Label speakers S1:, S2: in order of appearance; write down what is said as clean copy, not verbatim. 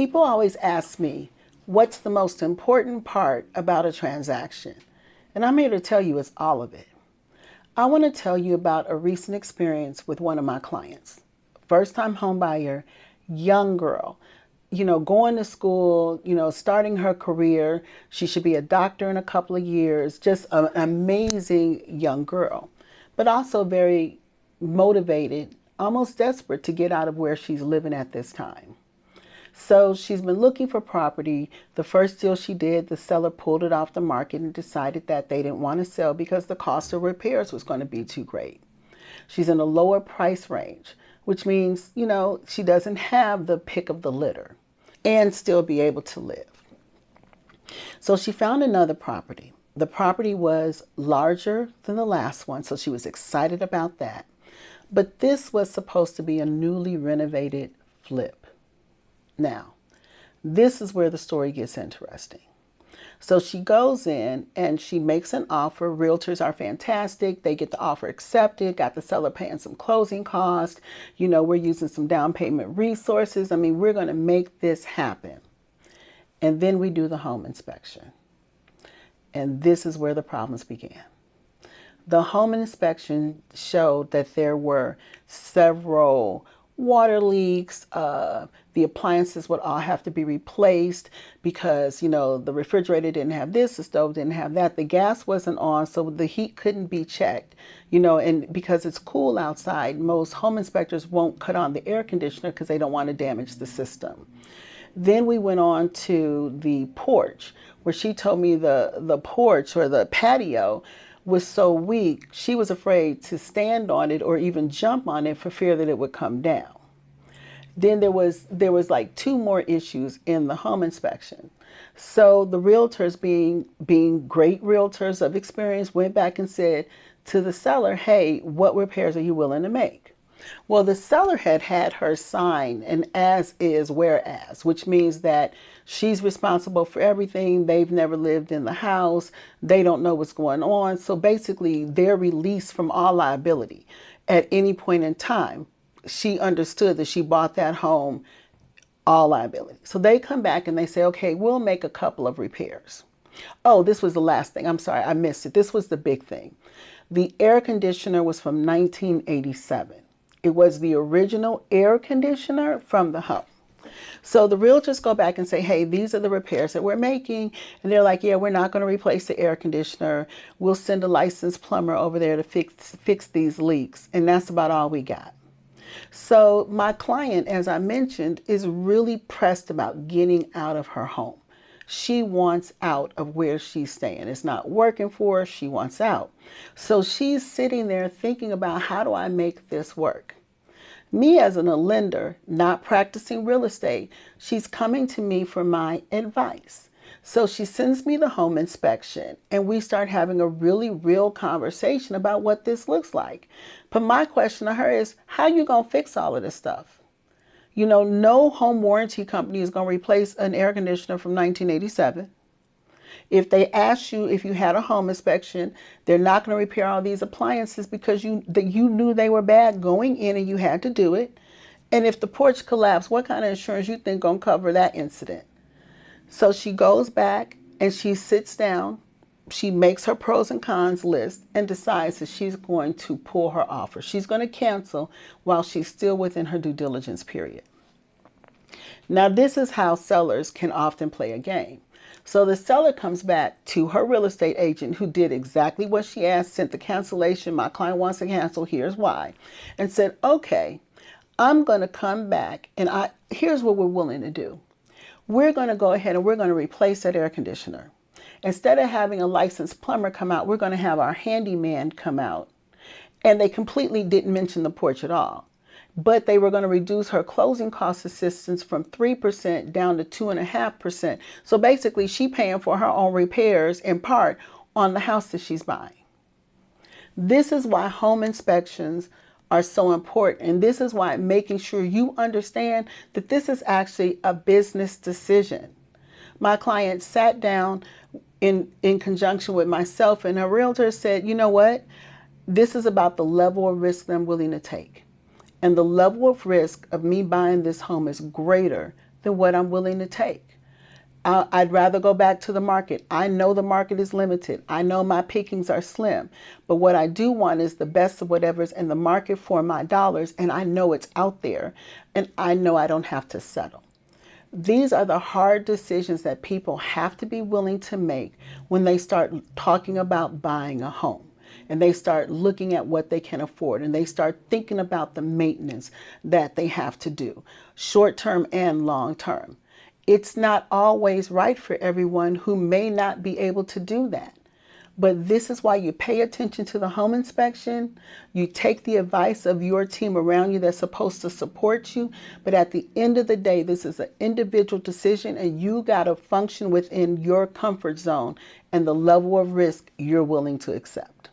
S1: People always ask me, what's the most important part about a transaction? And I'm here to tell you it's all of it. I want to tell you about a recent experience with one of my clients. First time home buyer, young girl, going to school, starting her career. She should be a doctor in a couple of years. Just an amazing young girl, but also very motivated, almost desperate to get out of where she's living at this time. So she's been looking for property. The first deal she did, the seller pulled it off the market and decided that they didn't want to sell because the cost of repairs was going to be too great. She's in a lower price range, which means, she doesn't have the pick of the litter and still be able to live. So she found another property. The property was larger than the last one, so she was excited about that. But this was supposed to be a newly renovated flip. Now, this is where the story gets interesting. So she goes in and she makes an offer. Realtors are fantastic. They get the offer accepted, got the seller paying some closing costs. We're using some down payment resources. We're going to make this happen. And then we do the home inspection. And this is where the problems began. The home inspection showed that there were several water leaks. The appliances would all have to be replaced because, the refrigerator didn't have this, the stove didn't have that, the gas wasn't on, so the heat couldn't be checked, and because it's cool outside, most home inspectors won't cut on the air conditioner because they don't want to damage the system. Then we went on to the porch, where she told me the porch or the patio was so weak, she was afraid to stand on it or even jump on it for fear that it would come down. Then there was like two more issues in the home inspection. So the realtors, being great realtors of experience, went back and said to the seller, hey, what repairs are you willing to make? Well, the seller had her sign an as is, whereas, which means that she's responsible for everything. They've never lived in the house. They don't know what's going on. So basically, they're released from all liability at any point in time. She understood that she bought that home, all liability. So they come back and they say, okay, we'll make a couple of repairs. Oh, this was the last thing. I'm sorry, I missed it. This was the big thing. The air conditioner was from 1987. It was the original air conditioner from the home. So the realtors go back and say, hey, these are the repairs that we're making. And they're like, yeah, we're not going to replace the air conditioner. We'll send a licensed plumber over there to fix these leaks. And that's about all we got. So my client, as I mentioned, is really pressed about getting out of her home. She wants out of where she's staying. It's not working for her. She wants out. So she's sitting there thinking about, how do I make this work? Me as a lender, not practicing real estate, she's coming to me for my advice. So she sends me the home inspection and we start having a really real conversation about what this looks like. But my question to her is, how are you going to fix all of this stuff? No home warranty company is going to replace an air conditioner from 1987. If they ask you if you had a home inspection, they're not going to repair all these appliances because you knew they were bad going in and you had to do it. And if the porch collapsed, what kind of insurance you think going to cover that incident? So she goes back and she sits down. She makes her pros and cons list and decides that she's going to pull her offer. She's going to cancel while she's still within her due diligence period. Now, this is how sellers can often play a game. So the seller comes back to her real estate agent, who did exactly what she asked, sent the cancellation. My client wants to cancel. Here's why. And said, okay, I'm going to come back and here's what we're willing to do. We're going to go ahead and we're going to replace that air conditioner. Instead of having a licensed plumber come out, we're going to have our handyman come out. And they completely didn't mention the porch at all. But they were going to reduce her closing cost assistance from 3% down to 2.5%. So basically, she's paying for her own repairs in part on the house that she's buying. This is why home inspections are so important. And this is why making sure you understand that this is actually a business decision. My client sat down in conjunction with myself and her realtor, said, you know what? This is about the level of risk that I'm willing to take. And the level of risk of me buying this home is greater than what I'm willing to take. I'd rather go back to the market. I know the market is limited. I know my pickings are slim. But what I do want is the best of whatever's in the market for my dollars. And I know it's out there. And I know I don't have to settle. These are the hard decisions that people have to be willing to make when they start talking about buying a home. And they start looking at what they can afford. And they start thinking about the maintenance that they have to do, short term and long term. It's not always right for everyone who may not be able to do that. But this is why you pay attention to the home inspection. You take the advice of your team around you that's supposed to support you. But at the end of the day, this is an individual decision, and you got to function within your comfort zone and the level of risk you're willing to accept.